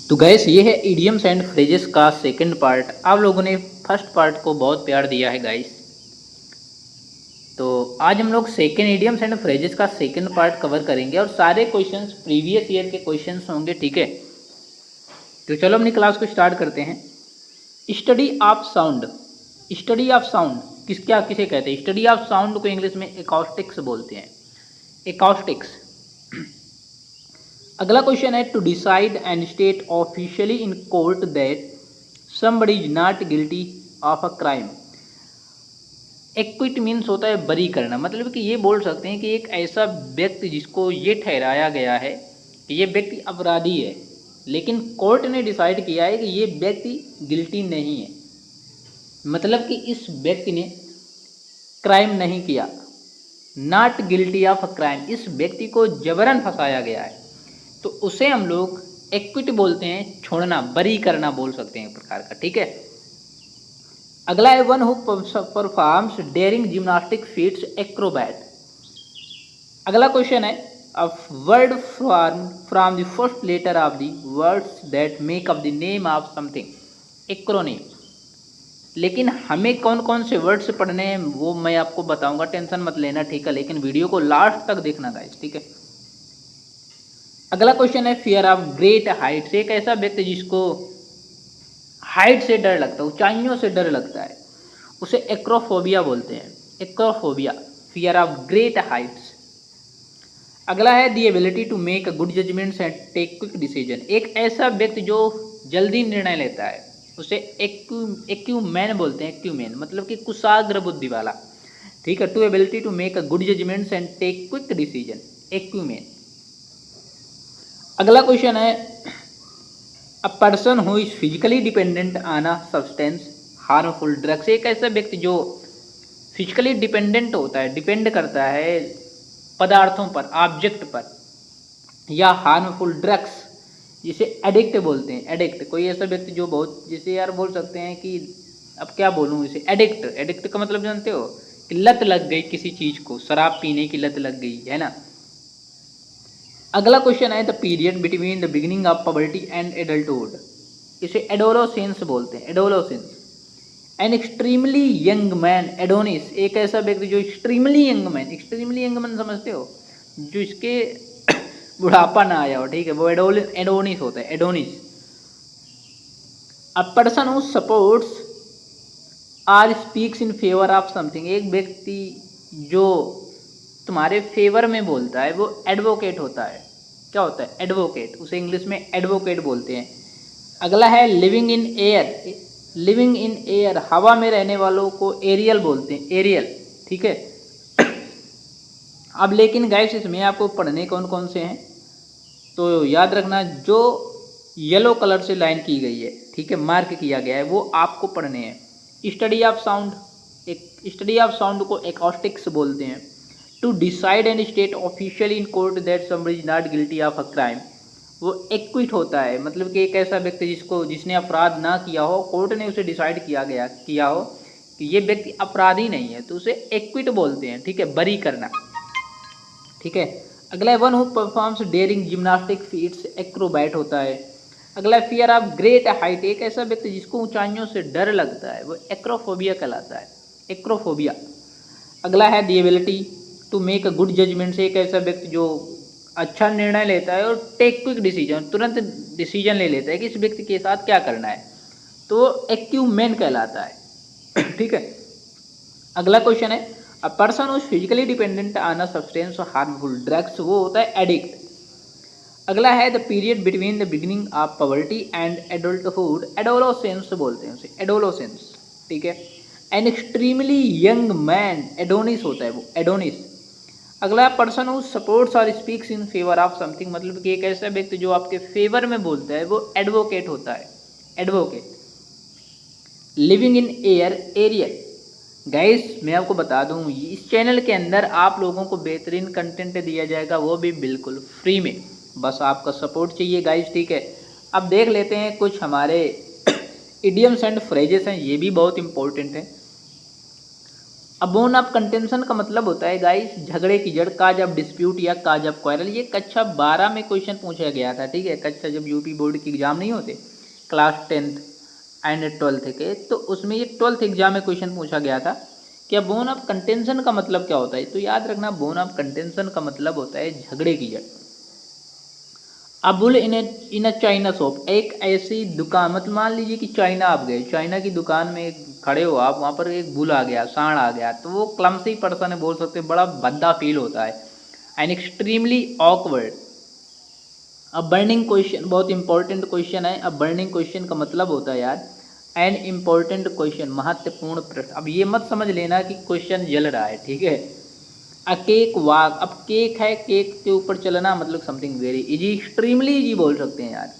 तो गैस ये है इडियम्स एंड फ्रेजेस का सेकंड पार्ट। आप लोगों ने फर्स्ट पार्ट को बहुत प्यार दिया है गाइस, तो आज हम लोग सेकंड इडियम्स एंड फ्रेजेस का सेकंड पार्ट कवर करेंगे और सारे क्वेश्चंस प्रीवियस ईयर के क्वेश्चंस होंगे, ठीक है। तो चलो अपनी क्लास को स्टार्ट करते हैं। Study of sound. Study of sound किसे कहते हैं? स्टडी ऑफ साउंड को इंग्लिश में एकॉस्टिक्स बोलते हैं, एकॉस्टिक्स। अगला क्वेश्चन है to decide and state officially in court that somebody is not guilty of a crime. Acquit means होता है बरी करना, मतलब कि ये बोल सकते हैं कि एक ऐसा व्यक्ति जिसको ये ठहराया गया है कि ये व्यक्ति अपराधी है, लेकिन कोर्ट ने डिसाइड किया है कि ये व्यक्ति गिल्टी नहीं है, मतलब कि इस व्यक्ति ने क्राइम नहीं किया। Not guilty of a crime, इस व्यक्ति को जबरन फंसाया गया है, तो उसे हम लोग एक्विट बोलते हैं, छोड़ना, बरी करना बोल सकते हैं एक प्रकार का, ठीक है। अगला है one who performs daring gymnastic feats acrobat. अगला क्वेश्चन है a word from the first letter of the words that make up the name of something, acronym. लेकिन हमें कौन कौन से वर्ड्स पढ़ने हैं वो मैं आपको बताऊंगा, टेंशन मत लेना, ठीक है, लेकिन वीडियो को लास्ट तक देखना गाइस, ठीक है। अगला क्वेश्चन है फियर ऑफ ग्रेट हाइट। एक ऐसा व्यक्ति जिसको हाइट से डर लगता है, ऊंचाइयों से डर लगता है, उसे एक्रोफोबिया बोलते हैं, acrophobia, fear of great heights. अगला है the ability to make a good judgments and take quick decision. एक ऐसा व्यक्ति जो जल्दी निर्णय लेता है उसे एक्यूमेन बोलते हैं, एक्यूमेन मतलब कि कुशाग्र बुद्धि वाला, ठीक है। To ability to make a good judgments and take quick decision, acumen. अगला क्वेश्चन है a person who is physically dependent on a substance harmful drugs. एक ऐसा व्यक्ति जो फिजिकली डिपेंडेंट होता है, डिपेंड करता है पदार्थों पर, ऑब्जेक्ट पर, या हार्मफुल ड्रग्स जिसे एडिक्ट बोलते हैं, एडिक्ट। कोई ऐसा व्यक्ति जो बहुत, जिसे यार बोल सकते हैं कि अब क्या बोलूँ इसे, एडिक्ट। एडिक्ट का मतलब जानते हो कि लत लग गई किसी चीज़ को, शराब पीने की लत लग गई है ना। अगला क्वेश्चन है the period between the beginning of puberty and adulthood, इसे एडोलोसेंस बोलते हैं, adolescence. An extremely young man, Adonis. एक ऐसा व्यक्ति जो extremely young man, extremely young man समझते हो, जो इसके बुढ़ापा ना आया हो, ठीक है, वो एडोनिस होता है, Adonis. A person who supports or speaks in favour of something. एक व्यक्ति जो तुम्हारे फेवर में बोलता है वो एडवोकेट होता है। क्या होता है? एडवोकेट, उसे इंग्लिश में एडवोकेट बोलते हैं। अगला है living in air. Living in air, हवा में रहने वालों को एरियल बोलते हैं, एरियल, ठीक है। अब लेकिन गाइस इसमें आपको पढ़ने कौन कौन से हैं, तो याद रखना जो येलो कलर से लाइन की गई है, ठीक है, मार्क किया गया है, वो आपको पढ़ने हैं। स्टडी ऑफ साउंड, एक स्टडी ऑफ साउंड को एकॉस्टिक्स बोलते हैं। To decide and state officially in court that somebody is not guilty of a crime, वो एक्विट होता है, मतलब कि एक ऐसा व्यक्ति जिसने अपराध ना किया हो, कोर्ट ने उसे डिसाइड किया हो कि ये व्यक्ति अपराधी नहीं है, तो उसे एक्विट बोलते हैं, ठीक है, बरी करना, ठीक है। अगला है one who performs daring gymnastic feats, acrobat होता है। अगला है फियर ऑफ ग्रेट हाइट। एक ऐसा व्यक्ति जिसको ऊंचाइयों से डर लगता है वो एक्रोफोबिया कहलाता है, एक्रोफोबिया। अगला है the ability to make a good judgment. एक ऐसा व्यक्ति जो अच्छा निर्णय लेता है और टेक क्विक डिसीजन, तुरंत डिसीजन ले लेता है कि इस व्यक्ति के साथ क्या करना है, तो एक्यूमेन कहलाता है, ठीक है। अगला क्वेश्चन है a person who physically dependent on a substance harmful drugs, वो होता है एडिक्ट। अगला है the period between the beginning of poverty and adulthood, adolescence बोलते हैं उसे, एडोलोसेंस, ठीक है। An extremely young man, Adonis होता है वो, एडोनिस। अगला पर्सन हु सपोर्ट्स और speaks in favour of something, मतलब कि एक ऐसा व्यक्ति जो आपके फेवर में बोलता है वो एडवोकेट होता है, advocate. Living in air, aerial. Guys मैं आपको बता दूं इस चैनल के अंदर आप लोगों को बेहतरीन कंटेंट दिया जाएगा, वो भी बिल्कुल फ्री में, बस आपका सपोर्ट चाहिए गाइस, ठीक है। अब देख लेते हैं कुछ हमारे इडियम्स एंड फ्रेजेस हैं, ये भी बहुत इंपॉर्टेंट है। अब बोन ऑफ कंटेंशन का मतलब होता है गाइस झगड़े की जड़, काज ऑफ डिस्प्यूट या काज ऑफ क्वारल। ये कक्षा 12 में क्वेश्चन पूछा गया था, ठीक है। कक्षा जब यूपी बोर्ड के एग्जाम नहीं होते क्लास 10th एंड 12th के, तो उसमें ये 12th एग्जाम में क्वेश्चन पूछा गया था कि बोन ऑफ कंटेंशन का मतलब क्या होता है। तो याद रखना बोन ऑफ कंटेंशन का मतलब होता है झगड़े की जड़। अबुल इन अ चाइना शॉप, एक ऐसी दुकान, मतलब मान लीजिए कि चाइना आप गए, चाइना की दुकान में खड़े हो आप, वहाँ पर एक बुल आ गया, सांड आ गया, तो वो क्लमसी पर्सन है, बोल सकते हैं बड़ा भद्दा फील होता है, एंड एक्सट्रीमली ऑकवर्ड। अब बर्निंग क्वेश्चन बहुत इंपॉर्टेंट क्वेश्चन है। अब बर्निंग क्वेश्चन का मतलब होता है यार एन इम्पोर्टेंट क्वेश्चन, महत्वपूर्ण प्रश्न। अब ये मत समझ लेना कि क्वेश्चन जल रहा है, ठीक है। अ केक वाक, अब केक है, केक के ऊपर चलना मतलब something very easy, extremely easy बोल सकते हैं यार।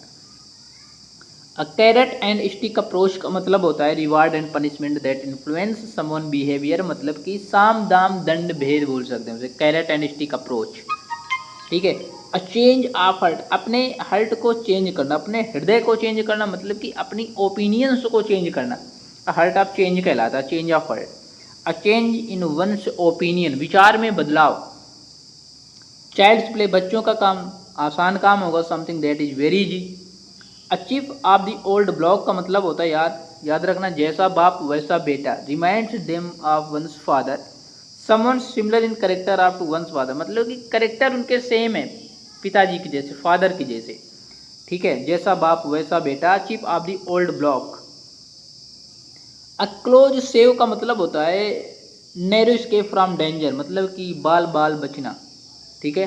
अ कैरेट एंड स्टिक अप्रोच का मतलब होता है reward and punishment that influence someone behaviour, मतलब कि साम दाम दंड भेद बोल सकते हैं उसे, कैरेट एंड स्टिक अप्रोच, ठीक है। अ चेंज ऑफ हर्ट, अपने हर्ट को चेंज करना, अपने हृदय को चेंज करना, मतलब कि अपनी ओपिनियंस को चेंज करना। हर्ट ऑफ चेंज कहलाता है, change of heart. A change in one's opinion, विचार में बदलाव। चाइल्ड्स प्ले, बच्चों का काम आसान काम होगा, something that is very easy. Achieve of the old block का मतलब होता है याद रखना जैसा बाप वैसा बेटा, reminds them of one's father, someone similar in character of to one's father, मतलब कि करेक्टर उनके सेम है पिताजी के जैसे, फादर के जैसे, ठीक है। जैसा बाप वैसा बेटा, achieve of the old block. A close save का मतलब होता है नैरो एस्केप फ्रॉम डेंजर, मतलब कि बाल बाल बचना, ठीक है।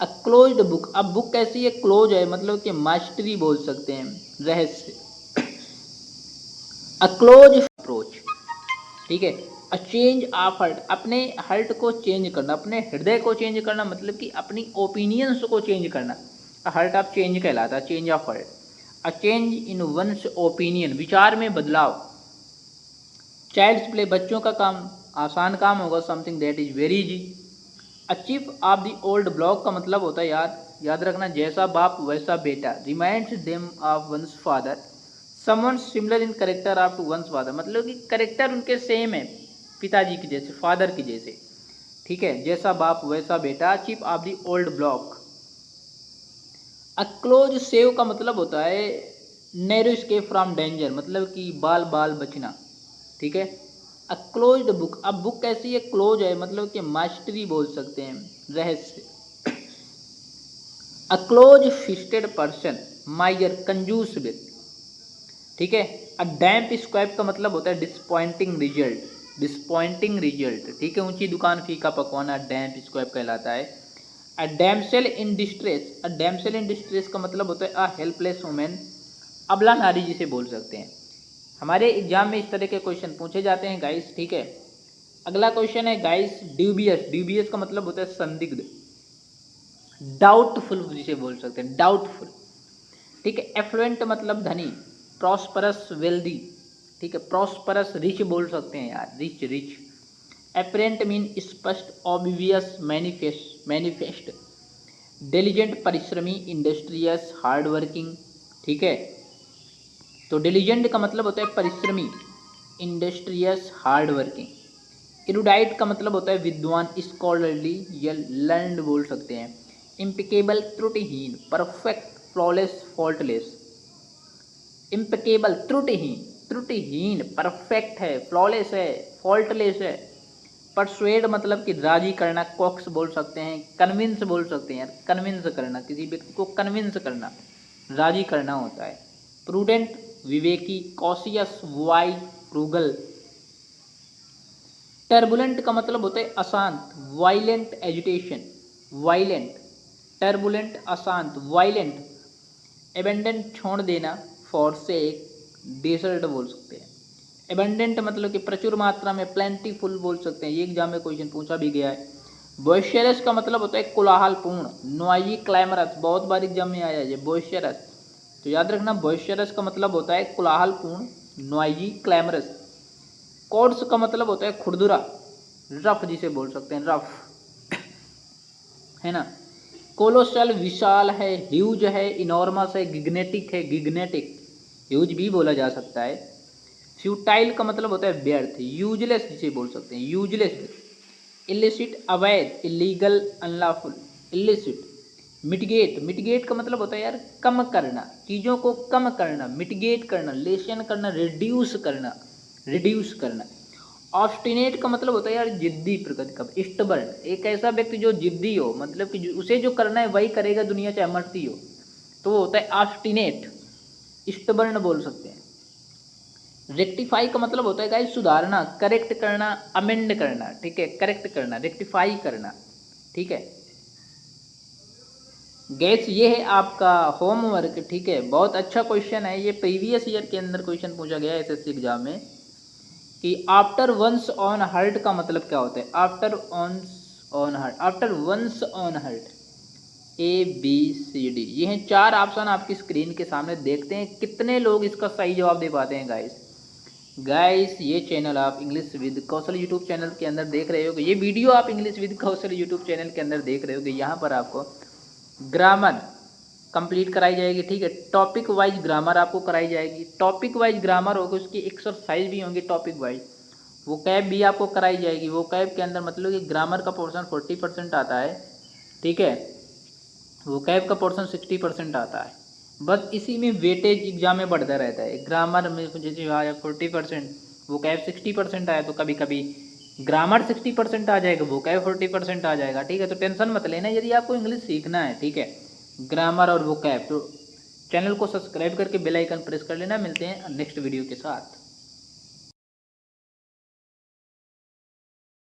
अ क्लोज्ड बुक, अब बुक कैसी है, क्लोज है, मतलब कि मास्टरी बोल सकते हैं, रहस्य। अ क्लोज अप्रोच, ठीक है। अ चेंज ऑफ हर्ट, अपने हर्ट को चेंज करना, अपने हृदय को चेंज करना, मतलब कि अपनी ओपिनियंस को चेंज करना। हर्ट ऑफ चेंज कहलाता है, change of heart. A change in one's opinion, विचार में बदलाव। चाइल्ड्स प्ले, बच्चों का काम आसान काम होगा, something that is very easy. Achieve of the old block का मतलब होता है याद रखना जैसा बाप वैसा बेटा, reminds them of one's father, someone similar in character of to one's father, मतलब कि करेक्टर उनके सेम है पिताजी के जैसे, फादर के जैसे, ठीक है। जैसा बाप वैसा बेटा, achieve of the old block. A close save का मतलब होता है नैरो एस्केप फ्रॉम डेंजर, मतलब कि बाल बाल बचना, ठीक है। अ क्लोज्ड बुक, अब बुक कैसी है, क्लोज है, मतलब कि मास्टरी बोल सकते हैं, रहस्य। अ क्लोज फिस्टेड पर्सन, माइयर कंजूस व्यक्ति, ठीक है। अ डैम्प स्क्वाइप का मतलब होता है डिसपॉइंटिंग रिजल्ट, डिसपॉइंटिंग रिजल्ट, ठीक है। ऊंची दुकान फीका पकवाना डैम्प स्क्वाइप कहलाता है। A damsel in distress, a damsel in distress का मतलब होता है अ हेल्पलेस वुमेन, अबला नारी जिसे बोल सकते हैं। हमारे एग्जाम में इस तरह के क्वेश्चन पूछे जाते हैं गाइस, ठीक है। अगला क्वेश्चन है गाइस ड्यूबियस, ड्यूबियस का मतलब होता है संदिग्ध, डाउटफुल जिसे बोल सकते हैं, डाउटफुल, ठीक है। एफ्लुएंट मतलब धनी, प्रॉस्परस वेल्दी, ठीक है। प्रॉस्परस रिच बोल सकते हैं यार, रिच रिच। एपरेंट मीन स्पष्ट, ऑब्वियस मैनिफेस्ट मैनिफेस्ट। डिलीजेंट परिश्रमी, इंडस्ट्रियस हार्ड वर्किंग, ठीक है। तो डिलीजेंट का मतलब होता है परिश्रमी, इंडस्ट्रियस हार्ड वर्किंग। इरुडाइट का मतलब होता है विद्वान, स्कॉलरली या लर्नड बोल सकते हैं। इम्पिकेबल त्रुटिहीन, परफेक्ट, फ्लॉलेस, फॉल्टलेस। इम्पिकेबल त्रुटिहीन, त्रुटिहीन, परफेक्ट है, फ्लॉलेस है, फॉल्टलेस है। परसुएड मतलब कि राजी करना, कॉक्स बोल सकते हैं, कन्विंस बोल सकते हैं यार, कन्विंस करना, किसी व्यक्ति को कन्विंस करना, राजी करना होता है। प्रूडेंट विवेकी, कॉशियस वाइज, फ्रूगल। टर्बुलेंट का मतलब होता है अशांत, वायलेंट एजुटेशन, वायलेंट। टर्बुलेंट अशांत, वायलेंट। एबेंडेंट छोड़ देना, फॉरसेक, डेजर्ट बोल सकते हैं। एबेंडेंट मतलब कि प्रचुर मात्रा में, प्लेंटीफुल बोल सकते हैं, ये एग्जाम में क्वेश्चन पूछा भी गया है। बॉइस्चरस का मतलब होता है कोलाहलपूर्ण, नॉइजी, क्लैमरस, बहुत बार एग्जाम में आया है बॉइस्चरस, तो याद रखना बॉइस्चरस का मतलब होता है कोलाहलपूर्ण, नॉइजी, क्लैमरस। कॉर्ड्स का मतलब होता है खुरदुरा, रफ जिसे बोल सकते हैं, रफ, है ना। कोलोसल विशाल है, ह्यूज है, इनॉर्मस है, गिग्नेटिक है, गिग्नेटिक, ह्यूज भी बोला जा सकता है। फ्यूटाइल का मतलब होता है व्यर्थ, यूजलेस जिसे बोल सकते हैं, यूजलेस। इलिसिट अवैध, illegal, unlawful, illicit. Mitigate, mitigate का मतलब होता है यार कम करना, चीज़ों को कम करना, मिटिगेट करना, लेसन करना, रिड्यूस करना, रिड्यूस करना। ऑब्स्टिनेट का मतलब होता है यार जिद्दी प्रकृति का, स्टबर्न, एक ऐसा व्यक्ति जो जिद्दी हो, मतलब कि उसे जो करना है वही करेगा, दुनिया चाहे मरती हो, तो वो होता है ऑब्स्टिनेट, स्टबर्न बोल सकते हैं। रेक्टिफाई का मतलब होता है गाइस सुधारना, करेक्ट करना, अमेंड करना, ठीक है, करेक्ट करना, रेक्टिफाई करना, ठीक है। गैस ये है आपका होमवर्क, ठीक है। बहुत अच्छा क्वेश्चन है ये, प्रीवियस ईयर के अंदर क्वेश्चन पूछा गया है एसएससी एग्जाम में कि आफ्टर वंस ऑन हर्ट का मतलब क्या होता है। After one's own heart, after one's own heart, ABCD, ये हैं 4 ऑप्शन आपकी स्क्रीन के सामने। देखते हैं कितने लोग इसका सही जवाब दे पाते हैं गाइस। गाइस ये चैनल आप English with Kaushal YouTube channel के अंदर देख रहे हो, ये वीडियो आप English with Kaushal YouTube channel के अंदर देख रहे हो, यहाँ पर आपको ग्रामर कंप्लीट कराई जाएगी, ठीक है। टॉपिक वाइज ग्रामर आपको कराई जाएगी, टॉपिक वाइज ग्रामर होगी, उसकी एक्सरसाइज भी होंगी टॉपिक वाइज। वो कैब भी आपको कराई जाएगी, वो कैब के अंदर मतलब कि ग्रामर का पोर्शन 40% आता है, ठीक है, वो कैब का पोर्शन 60% आता है। बस इसी में वेटेज एग्जाम में बढ़ता रहता है, ग्रामर में जैसे आया 40%, वो कैब 60% आया, तो कभी कभी ग्रामर 60% आ जाएगा, वो कैब 40% आ जाएगा, ठीक है। तो टेंशन मत लेना यदि आपको इंग्लिश सीखना है, ठीक है, ग्रामर और वो कैब, तो चैनल को सब्सक्राइब करके बेल आइकन प्रेस कर लेना। मिलते हैं नेक्स्ट वीडियो के साथ।